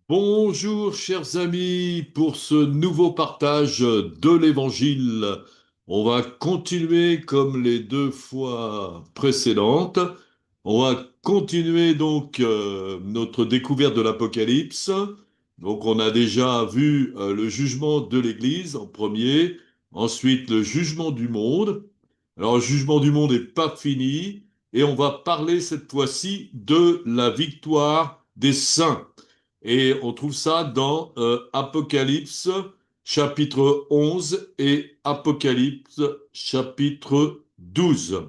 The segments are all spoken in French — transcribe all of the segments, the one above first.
Bonjour chers amis, pour ce nouveau partage de l'Évangile. On va continuer comme les deux fois précédentes. On va continuer donc notre découverte de l'Apocalypse. Donc on a déjà vu le jugement de l'Église en premier, ensuite le jugement du monde. Alors le jugement du monde n'est pas fini et on va parler cette fois-ci de la victoire des saints. Et on trouve ça dans Apocalypse chapitre 11 et Apocalypse chapitre 12.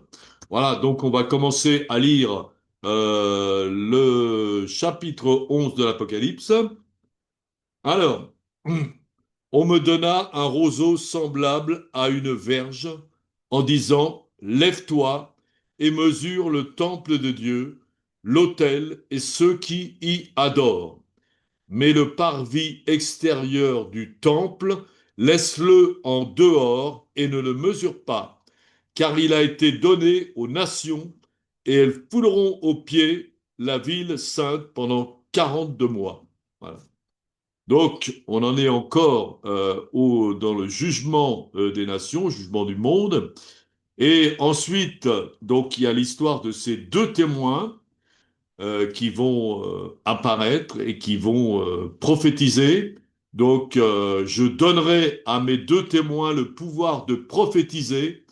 Voilà, donc on va commencer à lire le chapitre 11 de l'Apocalypse. Alors, on me donna un roseau semblable à une verge en disant, lève-toi et mesure le temple de Dieu, l'autel et ceux qui y adorent. Mais le parvis extérieur du temple, laisse-le en dehors et ne le mesure pas, car il a été donné aux nations, et elles fouleront aux pieds la ville sainte pendant 42 mois. Voilà. Donc, on en est encore dans le jugement des nations, jugement du monde. Et ensuite, donc, il y a l'histoire de ces deux témoins qui vont apparaître et qui vont prophétiser. Donc, je donnerai à mes deux témoins le pouvoir de prophétiser,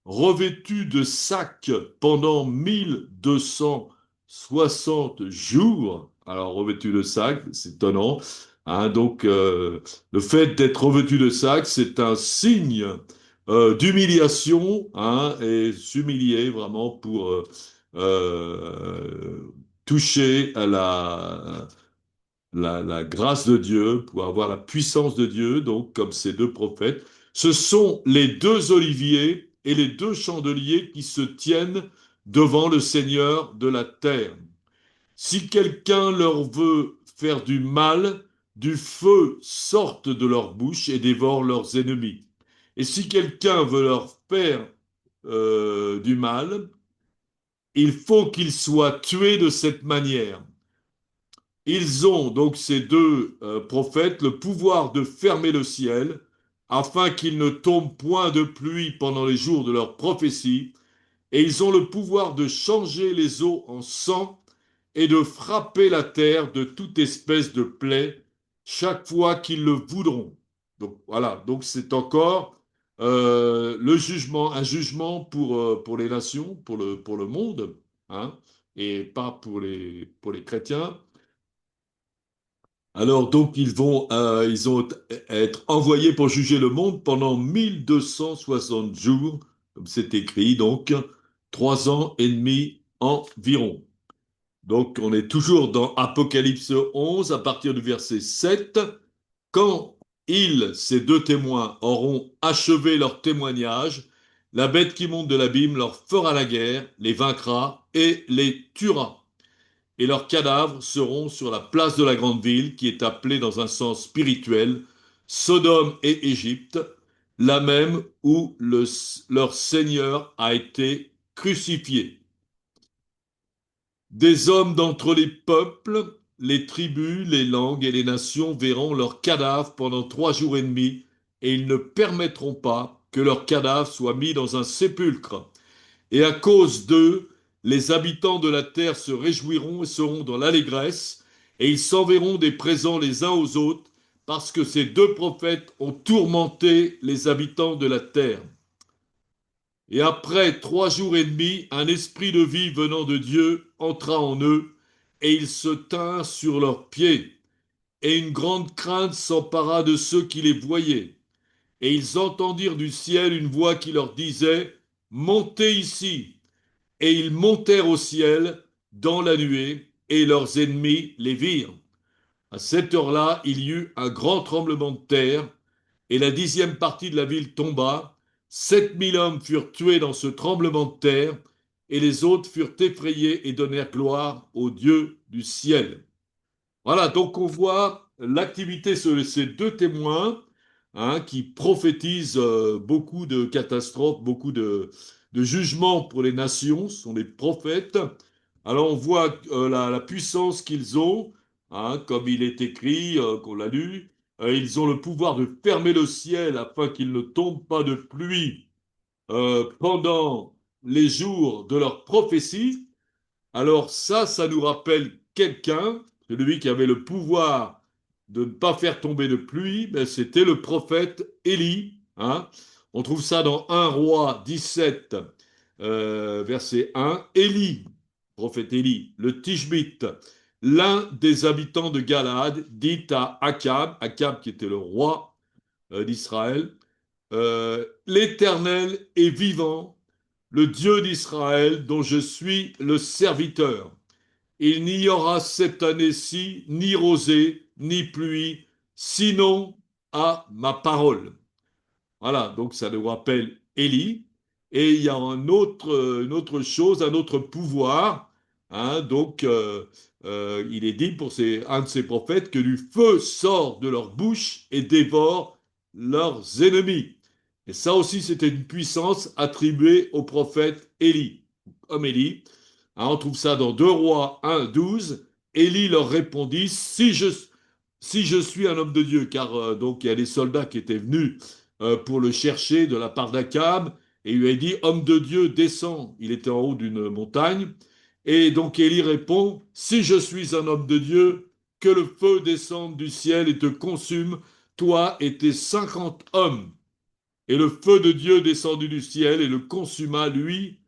revêtus de sacs pendant 1260 jours. Alors, revêtus de sacs, c'est étonnant. Hein, donc, le fait d'être revêtu de sacs, c'est un signe d'humiliation, hein, et s'humilier vraiment pour euh, toucher à la grâce de Dieu, pour avoir la puissance de Dieu, donc comme ces deux prophètes. Ce sont les deux oliviers et les deux chandeliers qui se tiennent devant le Seigneur de la terre. Si quelqu'un leur veut faire du mal, du feu sorte de leur bouche et dévore leurs ennemis. Et si quelqu'un veut leur faire du mal, il faut qu'ils soient tués de cette manière. Ils ont, donc ces deux prophètes, le pouvoir de fermer le ciel afin qu'il ne tombe point de pluie pendant les jours de leur prophétie, et ils ont le pouvoir de changer les eaux en sang et de frapper la terre de toute espèce de plaie chaque fois qu'ils le voudront. Donc voilà, donc c'est encore le jugement, un jugement pour les nations, pour le monde, hein, et pas pour les chrétiens. Alors donc ils vont être envoyés pour juger le monde pendant 1260 jours, comme c'est écrit, donc 3 ans et demi environ. Donc on est toujours dans Apocalypse 11 à partir du verset 7. Quand ils, ces deux témoins, auront achevé leur témoignage, la bête qui monte de l'abîme leur fera la guerre, les vaincra et les tuera, et leurs cadavres seront sur la place de la grande ville, qui est appelée dans un sens spirituel Sodome et Égypte, la même où leur Seigneur a été crucifié. Des hommes d'entre les peuples, les tribus, les langues et les nations verront leurs cadavres pendant 3 jours et demi, et ils ne permettront pas que leurs cadavres soient mis dans un sépulcre. Et à cause d'eux, les habitants de la terre se réjouiront et seront dans l'allégresse, et ils s'enverront des présents les uns aux autres, parce que ces deux prophètes ont tourmenté les habitants de la terre. Et après 3 jours et demi, un esprit de vie venant de Dieu entra en eux, et ils se tinrent sur leurs pieds. Et une grande crainte s'empara de ceux qui les voyaient. Et ils entendirent du ciel une voix qui leur disait, Montez ici. Et ils montèrent au ciel dans la nuée, et leurs ennemis les virent. À cette heure-là, il y eut un grand tremblement de terre, et la 10e partie de la ville tomba. 7 000 hommes furent tués dans ce tremblement de terre, et les autres furent effrayés et donnèrent gloire au Dieu du ciel. Voilà, donc on voit l'activité sur ces deux témoins, hein, qui prophétisent beaucoup de catastrophes, beaucoup de jugements pour les nations, ce sont des prophètes. Alors on voit la puissance qu'ils ont, hein, comme il est écrit, qu'on l'a lu. Ils ont le pouvoir de fermer le ciel afin qu'il ne tombe pas de pluie pendant les jours de leur prophétie. Alors ça nous rappelle quelqu'un, celui qui avait le pouvoir de ne pas faire tomber de pluie, ben c'était le prophète Élie, hein. On trouve ça dans 1 Roi 17, verset 1. Élie, prophète Élie, le Tishbite, l'un des habitants de Galaad, dit à Akab, Akab qui était le roi d'Israël, l'Éternel est vivant, le Dieu d'Israël dont je suis le serviteur. Il n'y aura cette année-ci ni rosée, ni pluie, sinon à ma parole. Voilà, donc ça nous rappelle Élie. Et il y a une autre chose, un autre pouvoir, hein, donc, il est dit pour un de ces prophètes que du feu sort de leur bouche et dévore leurs ennemis. Et ça aussi, c'était une puissance attribuée au prophète Élie. Comme Élie, hein, on trouve ça dans 2 Rois 1, 12. Élie leur répondit, si je suis un homme de Dieu, car donc il y a des soldats qui étaient venus pour le chercher de la part d'Akab, et il lui a dit, homme de Dieu, descends. Il était en haut d'une montagne. Et donc Élie répond, si je suis un homme de Dieu, que le feu descende du ciel et te consume, toi et tes 50 hommes. Et le feu de Dieu descendit du ciel et le consuma, lui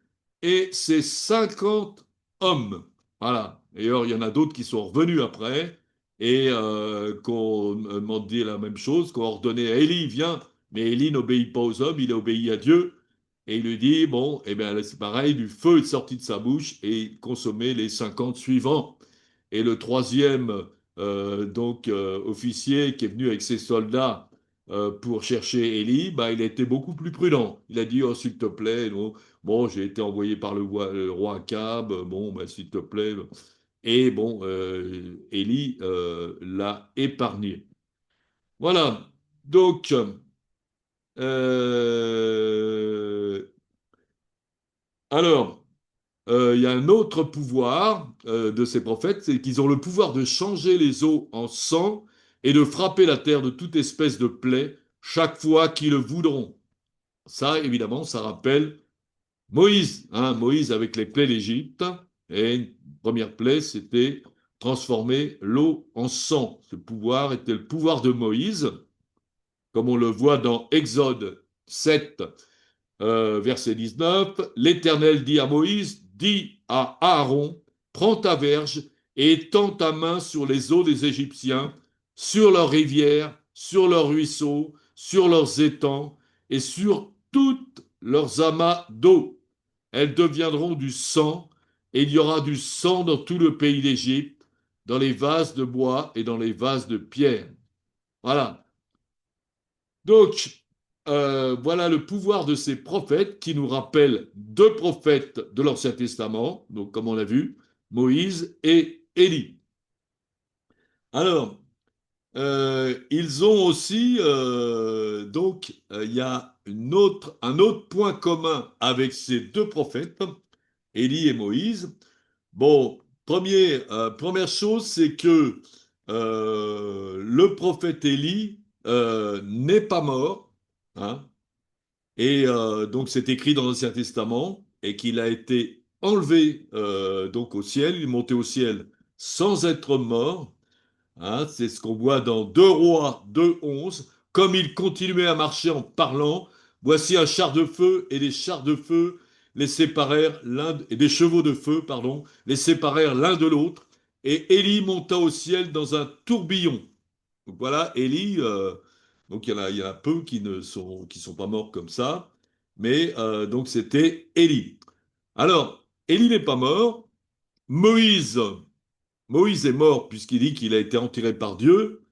et ses 50 hommes. Voilà. D'ailleurs, il y en a d'autres qui sont revenus après et qu'on demandé la même chose, qu'on ordonné à Élie, viens. Mais Élie n'obéit pas aux hommes, il obéit à Dieu. Et il lui dit, bon, eh bien, c'est pareil, du feu est sorti de sa bouche et consommé les 50 suivants. Et le troisième officier qui est venu avec ses soldats pour chercher Élie, bah, il a été beaucoup plus prudent. Il a dit, oh, s'il te plaît, non. Bon, j'ai été envoyé par le roi Akab, bon, bah, s'il te plaît. Et bon, Élie l'a épargné. Voilà. Donc, euh, alors, il y a un autre pouvoir de ces prophètes, c'est qu'ils ont le pouvoir de changer les eaux en sang et de frapper la terre de toute espèce de plaie chaque fois qu'ils le voudront. Ça, évidemment, ça rappelle Moïse, hein, Moïse avec les plaies d'Égypte. Et une première plaie, c'était transformer l'eau en sang. Ce pouvoir était le pouvoir de Moïse, comme on le voit dans Exode 7, verset 19, l'Éternel dit à Moïse, dit à Aaron, prends ta verge et étends ta main sur les eaux des Égyptiens, sur leurs rivières, sur leurs ruisseaux, sur leurs étangs et sur toutes leurs amas d'eau. Elles deviendront du sang, et il y aura du sang dans tout le pays d'Égypte, dans les vases de bois et dans les vases de pierre. Voilà. Donc, voilà le pouvoir de ces prophètes qui nous rappellent deux prophètes de l'Ancien Testament, donc comme on a vu, Moïse et Élie. Alors, ils ont aussi, il y a un autre point commun avec ces deux prophètes, Élie et Moïse. Bon, première chose, c'est que le prophète Élie n'est pas mort, hein, et donc c'est écrit dans l'Ancien Testament, et qu'il a été enlevé donc au ciel, il est monté au ciel sans être mort, hein, c'est ce qu'on voit dans 2 Rois 2:11. Comme il continuait à marcher en parlant, voici un char de feu et des chars de feu les séparèrent et des chevaux de feu, pardon, les séparèrent l'un de l'autre. Et Élie monta au ciel dans un tourbillon. Donc voilà, Élie, donc il y en a peu qui sont pas morts comme ça, mais donc c'était Élie. Alors, Élie n'est pas mort. Moïse, Moïse est mort puisqu'il dit qu'il a été enterré par Dieu,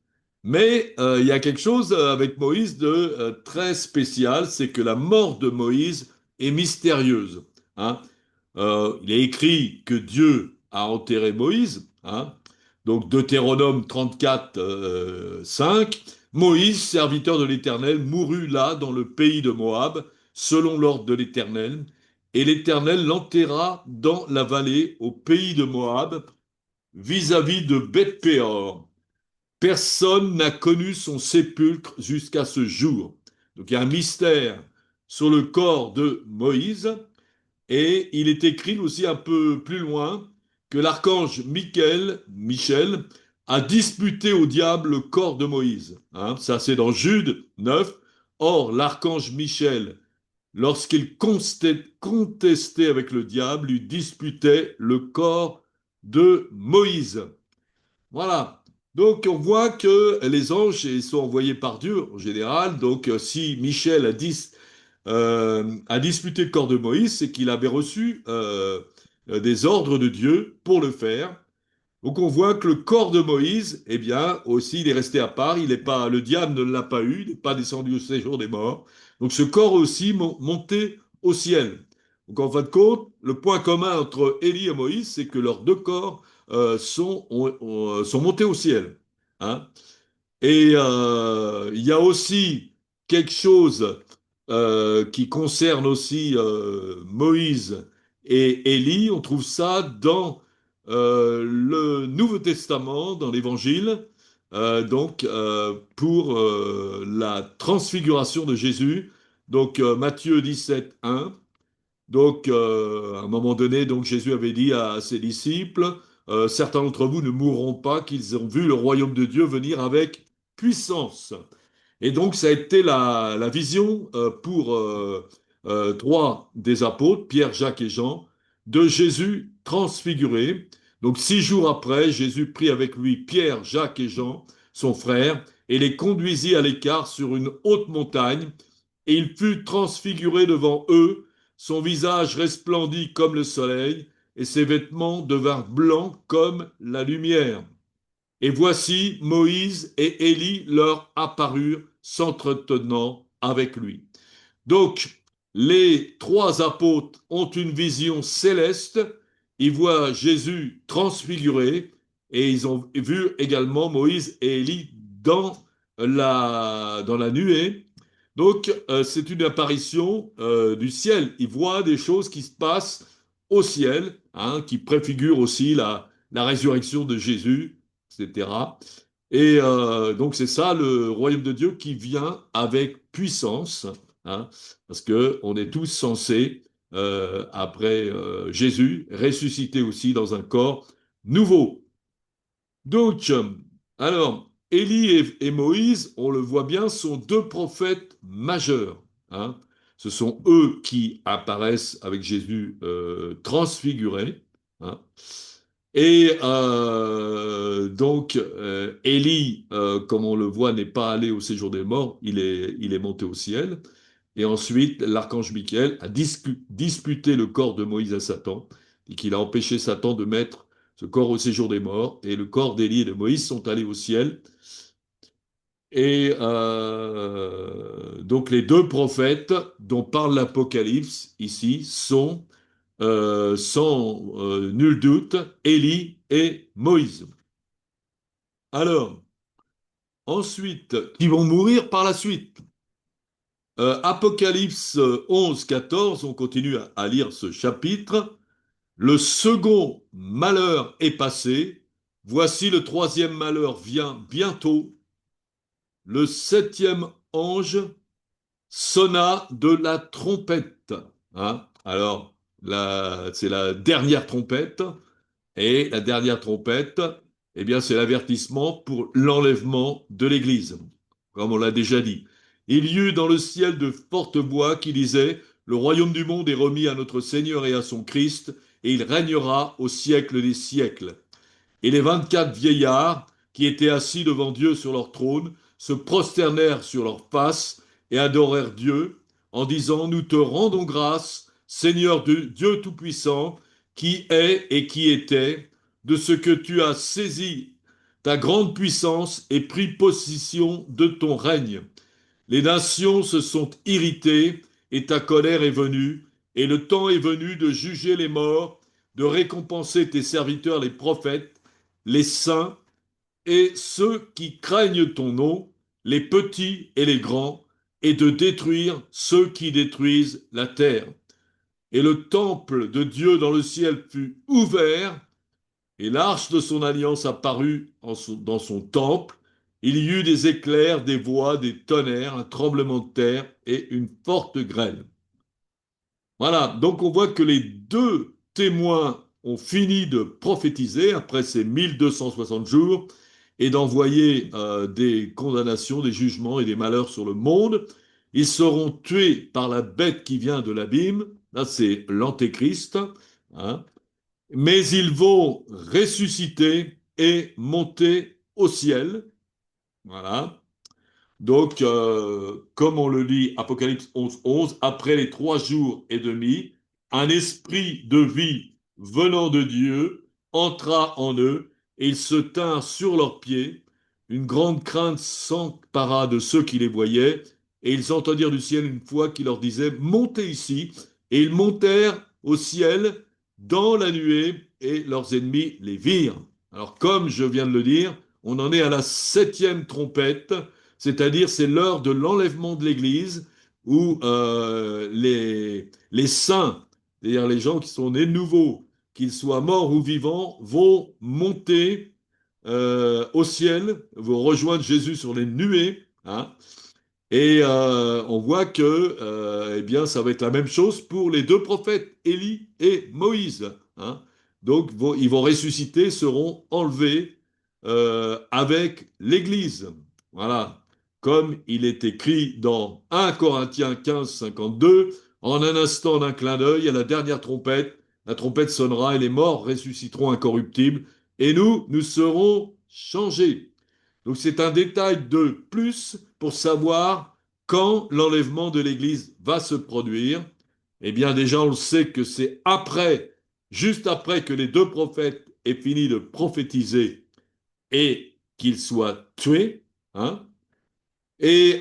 mais il y a quelque chose avec Moïse de très spécial, c'est que la mort de Moïse est mystérieuse, hein. Il est écrit que Dieu a enterré Moïse, hein. Donc Deutéronome 34, 5, Moïse, serviteur de l'Éternel, mourut là dans le pays de Moab, selon l'ordre de l'Éternel, et l'Éternel l'enterra dans la vallée au pays de Moab, vis-à-vis de Beth-péor. Personne n'a connu son sépulcre jusqu'à ce jour. Donc il y a un mystère sur le corps de Moïse, et il est écrit aussi un peu plus loin que l'archange Michel, a disputé au diable le corps de Moïse. Hein, ça, c'est dans Jude 9. Or, l'archange Michel, lorsqu'il contestait avec le diable, lui disputait le corps de Moïse. Voilà. Donc, on voit que les anges ils sont envoyés par Dieu en général. Donc, si Michel a disputé le corps de Moïse, c'est qu'il avait reçu des ordres de Dieu pour le faire. Donc on voit que le corps de Moïse, eh bien, aussi, il est resté à part. Il est pas, le diable ne l'a pas eu, il n'est pas descendu au séjour des morts. Donc ce corps aussi monté au ciel. Donc en fin de compte, le point commun entre Élie et Moïse, c'est que leurs deux corps sont montés au ciel. Hein. Et il y a aussi quelque chose qui concerne aussi Moïse et Élie. On trouve ça dans le Nouveau Testament, dans l'Évangile, pour la transfiguration de Jésus. Donc Matthieu 17, 1. Donc, à un moment donné, donc Jésus avait dit à ses disciples, certains d'entre vous ne mourront pas, qu'ils ont vu le royaume de Dieu venir avec puissance. Et donc, ça a été la vision pour trois des apôtres, Pierre, Jacques et Jean, de Jésus transfiguré. Donc, 6 jours après, Jésus prit avec lui Pierre, Jacques et Jean, son frère, et les conduisit à l'écart sur une haute montagne, et il fut transfiguré devant eux, son visage resplendit comme le soleil, et ses vêtements devinrent blancs comme la lumière. Et voici Moïse et Élie leur apparurent, s'entretenant avec lui. Donc, les trois apôtres ont une vision céleste, ils voient Jésus transfiguré, et ils ont vu également Moïse et Élie dans la nuée. Donc, c'est une apparition du ciel. Ils voient des choses qui se passent au ciel, hein, qui préfigurent aussi la résurrection de Jésus, etc. Et donc, c'est ça le royaume de Dieu qui vient avec puissance, hein, parce que on est tous censés, après Jésus, ressusciter aussi dans un corps nouveau. Donc, alors, Élie et Moïse, on le voit bien, sont deux prophètes majeurs. Hein. Ce sont eux qui apparaissent avec Jésus transfiguré. Hein. Et donc, Élie, comme on le voit, n'est pas allé au séjour des morts, il est monté au ciel. Et ensuite, l'archange Michael a disputé le corps de Moïse à Satan, et qu'il a empêché Satan de mettre ce corps au séjour des morts, et le corps d'Élie et de Moïse sont allés au ciel. Et donc les deux prophètes dont parle l'Apocalypse ici sont, sans nul doute, Élie et Moïse. Alors, ensuite, qui vont mourir par la suite. Apocalypse 11, 14, on continue à lire ce chapitre. Le second malheur est passé. Voici le troisième malheur vient bientôt. Le septième ange sonna de la trompette. Hein. Alors, c'est la dernière trompette. Et la dernière trompette, eh bien, c'est l'avertissement pour l'enlèvement de l'Église, comme on l'a déjà dit. Il y eut dans le ciel de fortes voix qui disaient, le royaume du monde est remis à notre Seigneur et à son Christ, et il régnera au siècle des siècles. Et les 24 vieillards, qui étaient assis devant Dieu sur leur trône, se prosternèrent sur leurs faces et adorèrent Dieu, en disant, nous te rendons grâce, Seigneur de Dieu Tout-Puissant, qui est et qui était, de ce que tu as saisi ta grande puissance et pris possession de ton règne. Les nations se sont irritées et ta colère est venue, et le temps est venu de juger les morts, de récompenser tes serviteurs les prophètes, les saints et ceux qui craignent ton nom, les petits et les grands, et de détruire ceux qui détruisent la terre. Et le temple de Dieu dans le ciel fut ouvert, et l'arche de son alliance apparut dans son temple. Il y eut des éclairs, des voix, des tonnerres, un tremblement de terre et une forte grêle. Voilà, donc on voit que les deux témoins ont fini de prophétiser après ces 1260 jours et d'envoyer des condamnations, des jugements et des malheurs sur le monde. Ils seront tués par la bête qui vient de l'abîme, là c'est l'antéchrist, hein, mais ils vont ressusciter et monter au ciel. Voilà. Donc, comme on le lit, Apocalypse 11, 11, après les 3 jours et demi, un esprit de vie venant de Dieu entra en eux et ils se tinrent sur leurs pieds. Une grande crainte s'empara de ceux qui les voyaient et ils entendirent du ciel une voix qui leur disait, montez ici. Et ils montèrent au ciel dans la nuée et leurs ennemis les virent. Alors, comme je viens de le dire, on en est à la 7e trompette, c'est-à-dire c'est l'heure de l'enlèvement de l'Église où les saints, c'est-à-dire les gens qui sont nés de nouveau, qu'ils soient morts ou vivants, vont monter au ciel, vont rejoindre Jésus sur les nuées, hein, et on voit que eh bien, ça va être la même chose pour les deux prophètes, Élie et Moïse, hein. Donc, ils vont ressusciter, seront enlevés avec l'Église. Voilà. Comme il est écrit dans 1 Corinthiens 15, 52, en un instant d'un clin d'œil, à la dernière trompette, la trompette sonnera et les morts ressusciteront incorruptibles, et nous serons changés. Donc c'est un détail de plus pour savoir quand l'enlèvement de l'Église va se produire. Eh bien déjà on le sait que c'est après, juste après que les deux prophètes aient fini de prophétiser et qu'ils soient tués, hein. Et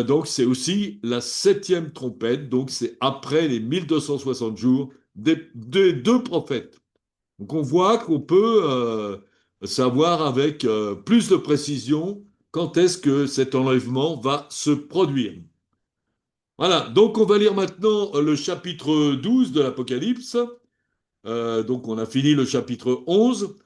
donc c'est aussi la 7e trompette, donc c'est après les 1260 jours des deux prophètes. Donc on voit qu'on peut savoir avec plus de précision quand est-ce que cet enlèvement va se produire. Voilà, donc on va lire maintenant le chapitre 12 de l'Apocalypse. Donc on a fini le chapitre 11.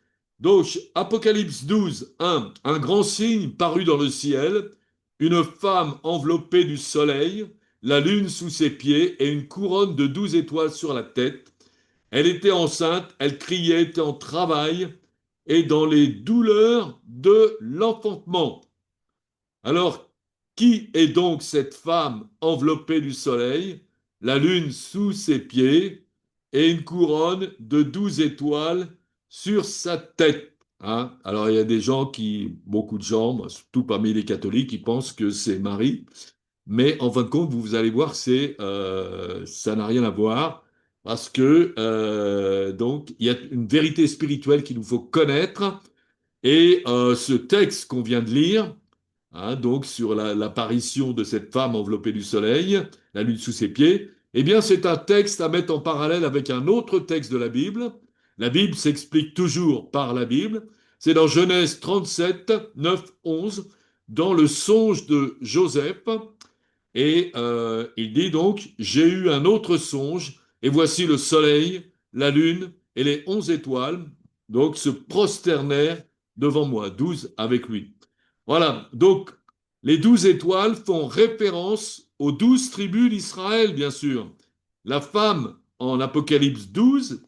Donc Apocalypse 12, 1, un grand signe parut dans le ciel, une femme enveloppée du soleil, la lune sous ses pieds et une couronne de 12 étoiles sur la tête. Elle était enceinte, elle criait, était en travail et dans les douleurs de l'enfantement. Alors, qui est donc cette femme enveloppée du soleil, la lune sous ses pieds et une couronne de 12 étoiles sur sa tête, hein? Alors, il y a des gens beaucoup de gens, surtout parmi les catholiques, qui pensent que c'est Marie. Mais en fin de compte, vous allez voir, ça n'a rien à voir parce que donc il y a une vérité spirituelle qu'il nous faut connaître et ce texte qu'on vient de lire, hein, donc sur l'apparition de cette femme enveloppée du soleil, la lune sous ses pieds, eh bien c'est un texte à mettre en parallèle avec un autre texte de la Bible. La Bible s'explique toujours par la Bible. C'est dans Genèse 37, 9, 11, dans le songe de Joseph. Et il dit donc, j'ai eu un autre songe, et voici le soleil, la lune et les 11 étoiles, donc se prosternèrent devant moi, 12 avec lui. Voilà, donc les 12 étoiles font référence aux 12 tribus d'Israël, bien sûr. La femme en Apocalypse 12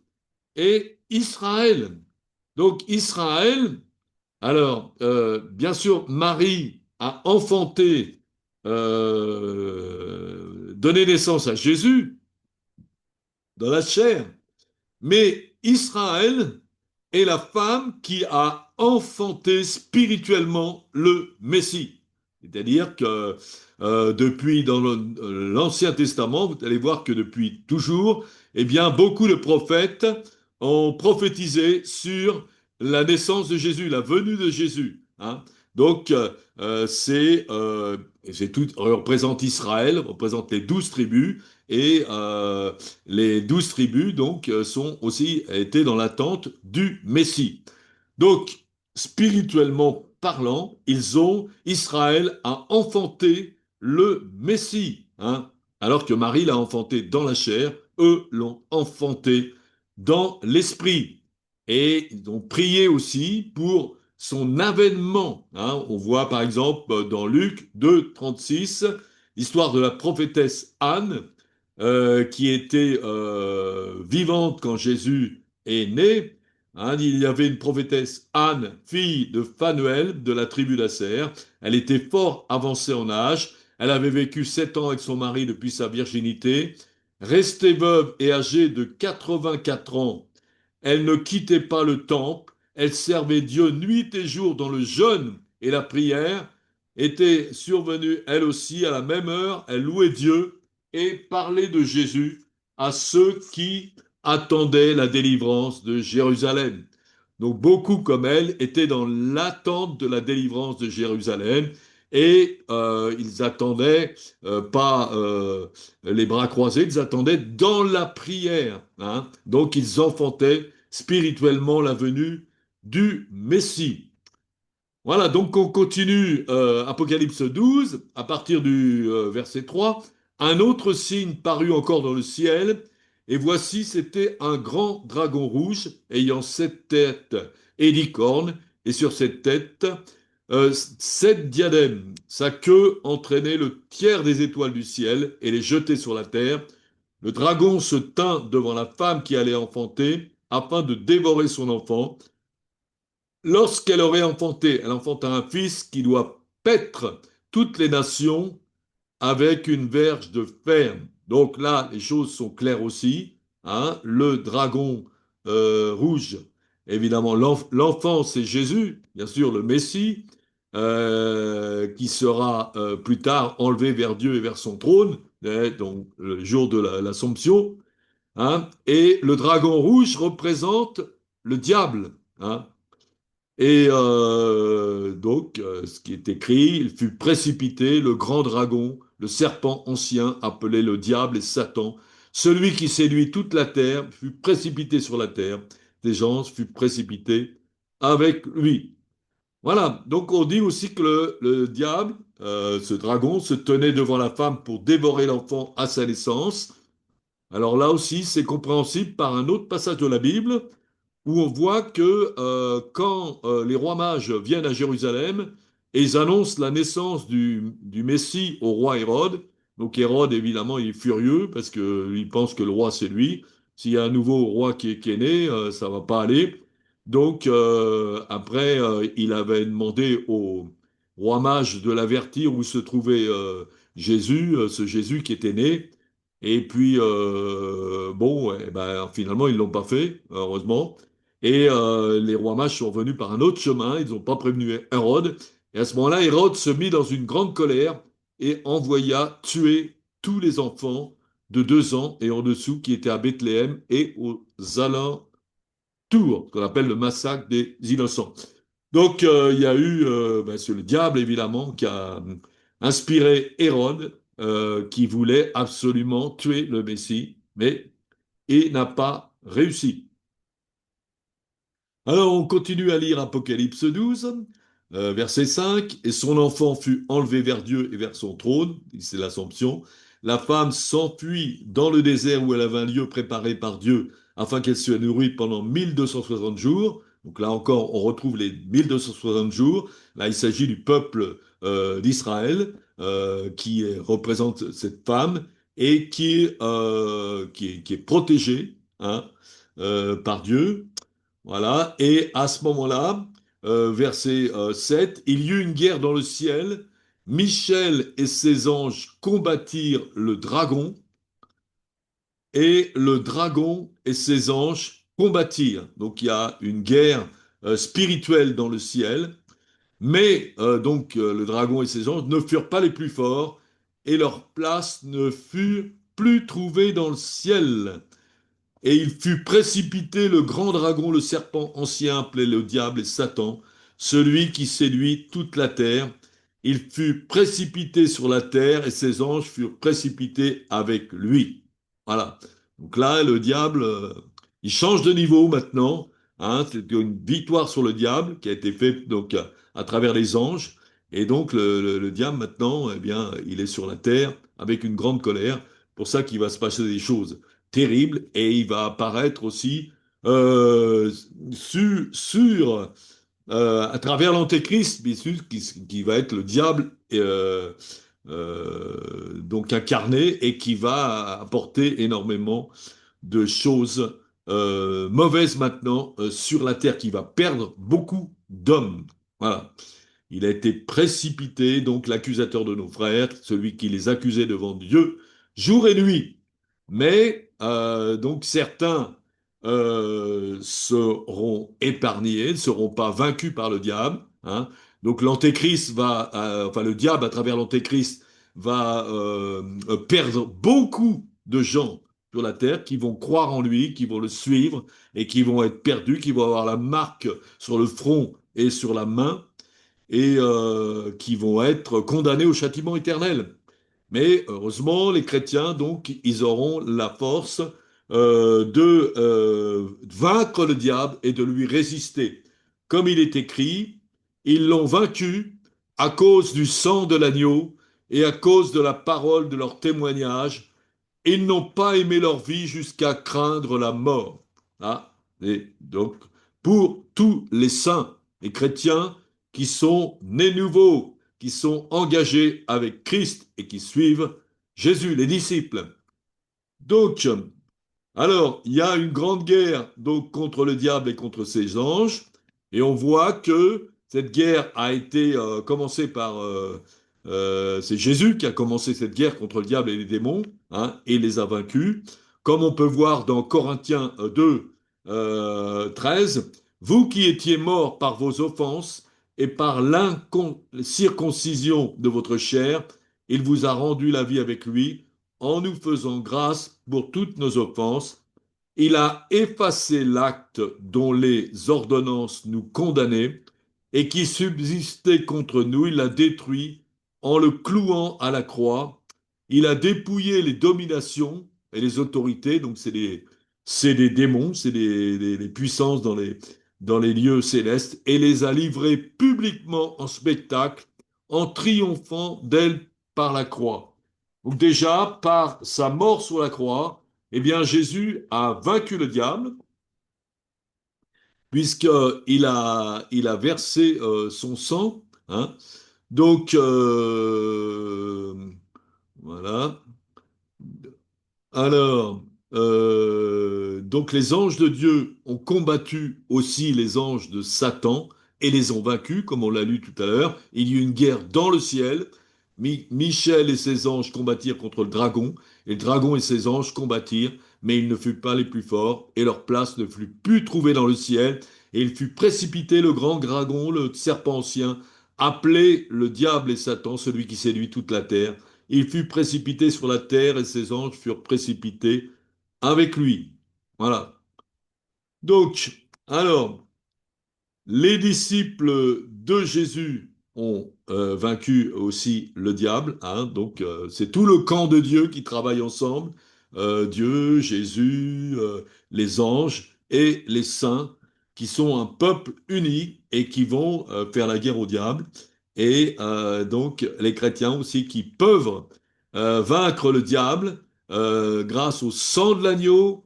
est Israël. Donc Israël, alors, bien sûr, Marie a enfanté, donné naissance à Jésus dans la chair, mais Israël est la femme qui a enfanté spirituellement le Messie. C'est-à-dire que depuis dans l'Ancien Testament, vous allez voir que depuis toujours, eh bien, beaucoup de prophètes ont prophétisé sur la naissance de Jésus, la venue de Jésus, hein. Donc, c'est tout, représente Israël, représente les 12 tribus, et les 12 tribus, donc, sont aussi été dans l'attente du Messie. Donc, spirituellement parlant, Israël a enfanté le Messie, hein, alors que Marie l'a enfanté dans la chair, eux l'ont enfanté dans l'esprit. et ils ont prié aussi pour son avènement. Hein. On voit par exemple dans Luc 2, 36, l'histoire de la prophétesse Anne, qui était vivante quand Jésus est né. Hein. Il y avait une prophétesse Anne, fille de Phanuel de la tribu d'Aser. Elle était fort avancée en âge. Elle avait vécu 7 ans avec son mari depuis sa virginité. Restée veuve et âgée de 84 ans, elle ne quittait pas le temple, elle servait Dieu nuit et jour dans le jeûne et la prière. Était survenue elle aussi à la même heure, elle louait Dieu et parlait de Jésus à ceux qui attendaient la délivrance de Jérusalem. Donc beaucoup comme elle étaient dans l'attente de la délivrance de Jérusalem et ils attendaient pas les bras croisés, ils attendaient dans la prière. Hein. Donc ils enfantaient spirituellement la venue du Messie. Voilà, donc on continue Apocalypse 12, à partir du verset 3. Un autre signe parut encore dans le ciel, et voici, c'était un grand dragon rouge, ayant 7 têtes et 10 cornes, et sur cette tête, 7 diadèmes. Sa queue entraînait le tiers des étoiles du ciel et les jetait sur la terre. Le dragon se tint devant la femme qui allait enfanter, afin de dévorer son enfant. Lorsqu'elle aurait enfanté, elle enfanta un fils qui doit paître toutes les nations avec une verge de fer. Donc là, les choses sont claires aussi. Hein. Le dragon rouge, évidemment, l'enfant, c'est Jésus, bien sûr, le Messie, qui sera plus tard enlevé vers Dieu et vers son trône, donc le jour de l'Assomption. Hein. Et le dragon rouge représente le diable. Hein. Et donc, ce qui est écrit, il fut précipité, le grand dragon, le serpent ancien, appelé le diable et Satan, celui qui séduit toute la terre, fut précipité sur la terre. Des gens furent précipités avec lui. Voilà, donc on dit aussi que le diable, ce dragon, se tenait devant la femme pour dévorer l'enfant à sa naissance. Alors là aussi, c'est compréhensible par un autre passage de la Bible où on voit que quand les rois mages viennent à Jérusalem et ils annoncent la naissance du Messie au roi Hérode, donc Hérode, évidemment, il est furieux parce qu'il pense que le roi, c'est lui. S'il y a un nouveau roi qui est né, ça va pas aller. Donc, après, il avait demandé au roi mage de l'avertir où se trouvait Jésus, ce Jésus qui était né. Et puis, bon, eh ben, finalement, ils l'ont pas fait, heureusement. Et les rois mages sont venus par un autre chemin, ils n'ont pas prévenu Hérode. Et à ce moment-là, Hérode se mit dans une grande colère et envoya tuer tous les enfants de 2 ans et en dessous qui étaient à Bethléem et aux alentours, qu'on appelle le massacre des innocents. Donc il y a eu, ben, c'est le diable évidemment qui a inspiré Hérode, qui voulait absolument tuer le Messie, mais il n'a pas réussi. Alors on continue à lire Apocalypse 12, verset 5. Et son enfant fut enlevé vers Dieu et vers son trône, c'est l'Assomption. La femme s'enfuit dans le désert où elle avait un lieu préparé par Dieu afin qu'elle soit nourrie pendant 1260 jours. Donc là encore, on retrouve les 1260 jours. Là, il s'agit du peuple d'Israël qui représente cette femme et qui est protégée, hein, par Dieu. Voilà, et à ce moment-là, verset 7, il y eut une guerre dans le ciel, Michel et ses anges combattirent le dragon, et le dragon et ses anges combattirent. Donc il y a une guerre spirituelle dans le ciel, mais donc le dragon et ses anges ne furent pas les plus forts, et leur place ne fut plus trouvée dans le ciel. Et il fut précipité le grand dragon, le serpent ancien, appelé le diable et Satan, celui qui séduit toute la terre. Il fut précipité sur la terre et ses anges furent précipités avec lui. Voilà. Donc là, le diable, il change de niveau maintenant. Hein, c'est une victoire sur le diable qui a été faite donc à travers les anges. Et donc le diable maintenant, eh bien, il est sur la terre avec une grande colère. Pour ça qu'il va se passer des choses terrible et il va apparaître aussi à travers l'Antéchrist, bien sûr, qui va être le diable, donc incarné, et qui va apporter énormément de choses mauvaises maintenant sur la terre, qui va perdre beaucoup d'hommes. Voilà. Il a été précipité, donc l'accusateur de nos frères, celui qui les accusait devant Dieu, jour et nuit. Mais donc certains seront épargnés, ne seront pas vaincus par le diable. Hein. Donc l'antéchrist va, enfin le diable à travers l'antéchrist va perdre beaucoup de gens sur la terre qui vont croire en lui, qui vont le suivre et qui vont être perdus, qui vont avoir la marque sur le front et sur la main et qui vont être condamnés au châtiment éternel. Mais heureusement, les chrétiens, donc, ils auront la force de vaincre le diable et de lui résister. Comme il est écrit, ils l'ont vaincu à cause du sang de l'agneau et à cause de la parole de leur témoignage. Ils n'ont pas aimé leur vie jusqu'à craindre la mort. Ah, et donc, pour tous les saints et chrétiens qui sont nés nouveaux, qui sont engagés avec Christ et qui suivent Jésus, les disciples. Donc, alors, il y a une grande guerre donc contre le diable et contre ses anges, et on voit que cette guerre a été commencée par c'est Jésus qui a commencé cette guerre contre le diable et les démons, hein, et les a vaincus, comme on peut voir dans Corinthiens 2, 13, vous qui étiez morts par vos offenses et par l'incirconcision de votre chair, il vous a rendu la vie avec lui en nous faisant grâce pour toutes nos offenses. Il a effacé l'acte dont les ordonnances nous condamnaient et qui subsistait contre nous. Il l'a détruit en le clouant à la croix. Il a dépouillé les dominations et les autorités. Donc c'est des démons, c'est des puissances dans les lieux célestes et les a livrés publiquement en spectacle en triomphant d'elles par la croix. Donc déjà, par sa mort sur la croix, eh bien, Jésus a vaincu le diable, il a versé son sang. Hein. Donc, voilà. Alors, donc les anges de Dieu ont combattu aussi les anges de Satan et les ont vaincus, comme on l'a lu tout à l'heure. Il y eut une guerre dans le ciel. Michel et ses anges combattirent contre le dragon, et le dragon et ses anges combattirent, mais ils ne furent pas les plus forts, et leur place ne fut plus trouvée dans le ciel, et il fut précipité le grand dragon, le serpent ancien, appelé le diable et Satan, celui qui séduit toute la terre. Il fut précipité sur la terre et ses anges furent précipités avec lui. Voilà. Donc, alors, les disciples de Jésus ont vaincu aussi le diable. Hein, donc, c'est tout le camp de Dieu qui travaille ensemble. Dieu, Jésus, les anges et les saints, qui sont un peuple uni et qui vont faire la guerre au diable. Et donc, les chrétiens aussi qui peuvent vaincre le diable grâce au sang de l'agneau,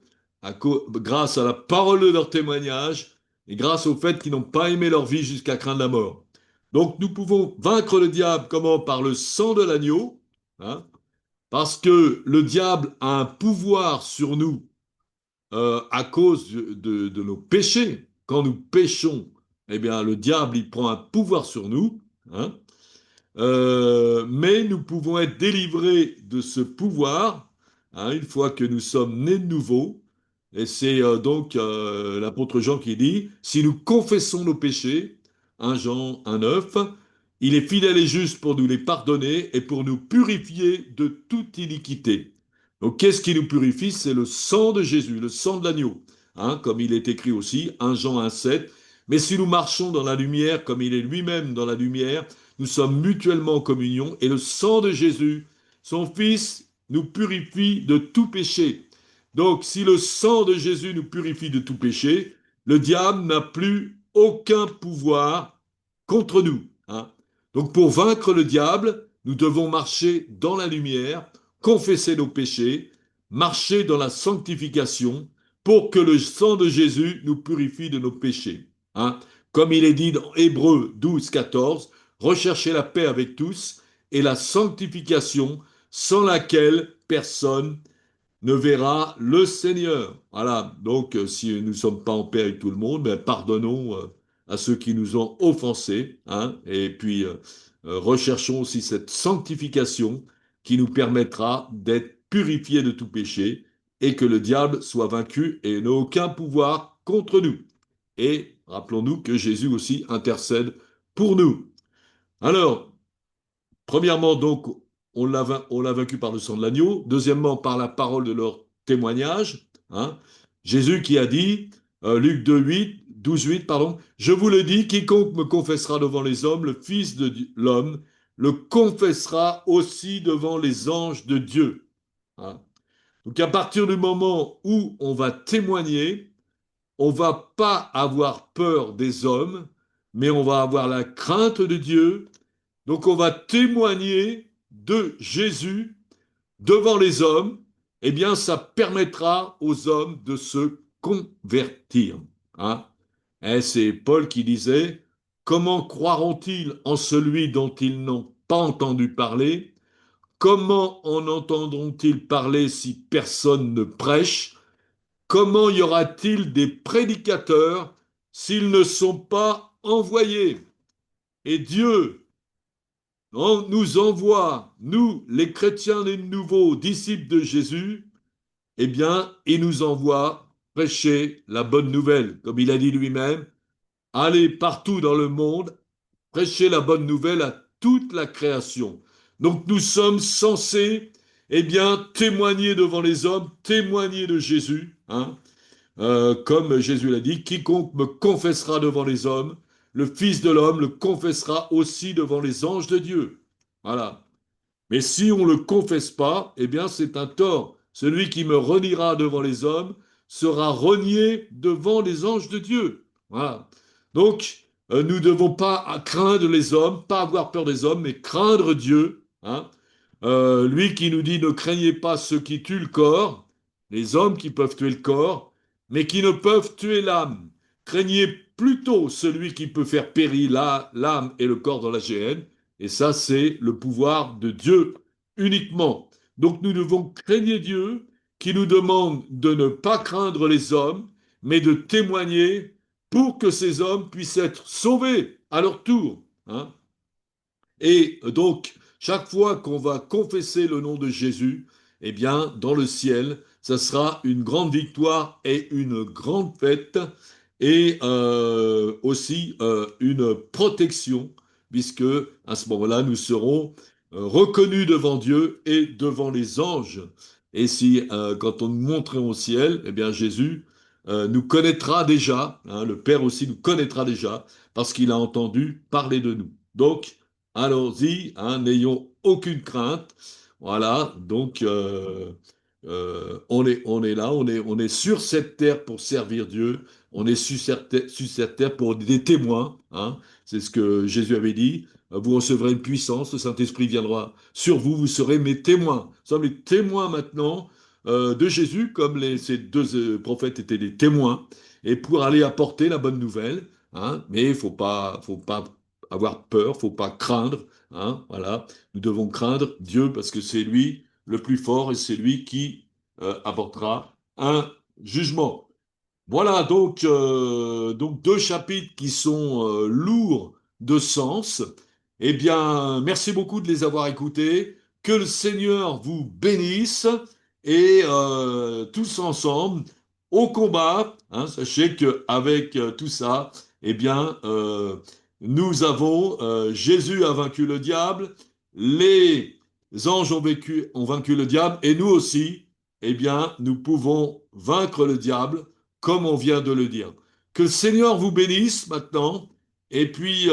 grâce à la parole de leur témoignage et grâce au fait qu'ils n'ont pas aimé leur vie jusqu'à craindre la mort. Donc nous pouvons vaincre le diable comment? Par le sang de l'agneau, hein, parce que le diable a un pouvoir sur nous à cause de nos péchés. Quand nous péchons, eh bien le diable il prend un pouvoir sur nous, hein, mais nous pouvons être délivrés de ce pouvoir hein, une fois que nous sommes nés de nouveau. Et c'est donc l'apôtre Jean qui dit, si nous confessons nos péchés, 1 Jean 1,9, il est fidèle et juste pour nous les pardonner et pour nous purifier de toute iniquité. Donc qu'est-ce qui nous purifie? C'est le sang de Jésus, le sang de l'agneau, hein, comme il est écrit aussi, 1 Jean 1,7. Mais si nous marchons dans la lumière, comme il est lui-même dans la lumière, nous sommes mutuellement en communion et le sang de Jésus, son Fils, nous purifie de tout péché. Donc, si le sang de Jésus nous purifie de tout péché, le diable n'a plus aucun pouvoir contre nous. Hein. Donc, pour vaincre le diable, nous devons marcher dans la lumière, confesser nos péchés, marcher dans la sanctification, pour que le sang de Jésus nous purifie de nos péchés. Hein. Comme il est dit dans Hébreux 12, 14, recherchez la paix avec tous et la sanctification sans laquelle personne ne verra le Seigneur. Voilà, donc si nous ne sommes pas en paix avec tout le monde, ben, pardonnons à ceux qui nous ont offensés, hein, et puis recherchons aussi cette sanctification qui nous permettra d'être purifiés de tout péché et que le diable soit vaincu et n'ait aucun pouvoir contre nous. Et rappelons-nous que Jésus aussi intercède pour nous. Alors, premièrement, donc, on l'a vaincu par le sang de l'agneau. Deuxièmement, par la parole de leur témoignage. Hein. Jésus qui a dit, Luc 2, 8, 12, 8, pardon, je vous le dis, quiconque me confessera devant les hommes, le Fils de l'homme, le confessera aussi devant les anges de Dieu. Hein. Donc à partir du moment où on va témoigner, on va pas avoir peur des hommes, mais on va avoir la crainte de Dieu, donc on va témoigner de Jésus devant les hommes, eh bien ça permettra aux hommes de se convertir. Hein. Et c'est Paul qui disait, comment croiront-ils en celui dont ils n'ont pas entendu parler? Comment en entendront-ils parler si personne ne prêche? Comment y aura-t-il des prédicateurs s'ils ne sont pas envoyés? Et Dieu on nous envoie, nous, les chrétiens, les nouveaux disciples de Jésus, eh bien, il nous envoie prêcher la bonne nouvelle. Comme il a dit lui-même, allez partout dans le monde, prêcher la bonne nouvelle à toute la création. Donc nous sommes censés, eh bien, témoigner devant les hommes, témoigner de Jésus, hein, comme Jésus l'a dit, quiconque me confessera devant les hommes, le Fils de l'homme le confessera aussi devant les anges de Dieu. Voilà. Mais si on ne le confesse pas, eh bien c'est un tort. Celui qui me reniera devant les hommes sera renié devant les anges de Dieu. Voilà. Donc, nous ne devons pas craindre les hommes, pas avoir peur des hommes, mais craindre Dieu. Hein. Lui qui nous dit ne craignez pas ceux qui tuent le corps, les hommes qui peuvent tuer le corps, mais qui ne peuvent tuer l'âme. Craignez plutôt celui qui peut faire périr l'âme et le corps dans la géhenne. Et ça, c'est le pouvoir de Dieu uniquement. Donc nous devons craindre Dieu qui nous demande de ne pas craindre les hommes, mais de témoigner pour que ces hommes puissent être sauvés à leur tour. Hein. Et donc, chaque fois qu'on va confesser le nom de Jésus, eh bien, dans le ciel, ça sera une grande victoire et une grande fête et aussi une protection, puisque à ce moment-là, nous serons reconnus devant Dieu et devant les anges. Et si, quand on nous montrera au ciel, eh bien, Jésus nous connaîtra déjà, hein, le Père aussi nous connaîtra déjà, parce qu'il a entendu parler de nous. Donc, allons-y, hein, n'ayons aucune crainte. Voilà, donc on est là, on est sur cette terre pour servir Dieu, on est sur cette terre pour être des témoins. Hein, c'est ce que Jésus avait dit. Vous recevrez une puissance, le Saint-Esprit viendra sur vous, vous serez mes témoins. Nous sommes les témoins maintenant de Jésus, comme ces deux prophètes étaient des témoins, et pour aller apporter la bonne nouvelle. Hein, mais faut pas avoir peur, faut pas craindre. Hein, voilà, nous devons craindre Dieu parce que c'est lui le plus fort et c'est lui qui apportera un jugement. Voilà donc deux chapitres qui sont lourds de sens. Eh bien, merci beaucoup de les avoir écoutés. Que le Seigneur vous bénisse et tous ensemble au combat. Hein, sachez qu'avec tout ça, eh bien, nous avons Jésus a vaincu le diable, les anges ont vaincu le diable et nous aussi, eh bien, nous pouvons vaincre le diable comme on vient de le dire. Que le Seigneur vous bénisse maintenant, et puis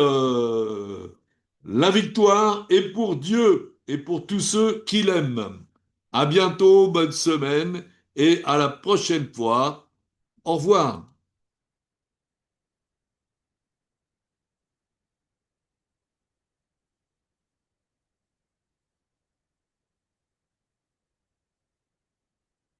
la victoire est pour Dieu et pour tous ceux qui l'aiment. À bientôt, bonne semaine, et à la prochaine fois. Au revoir.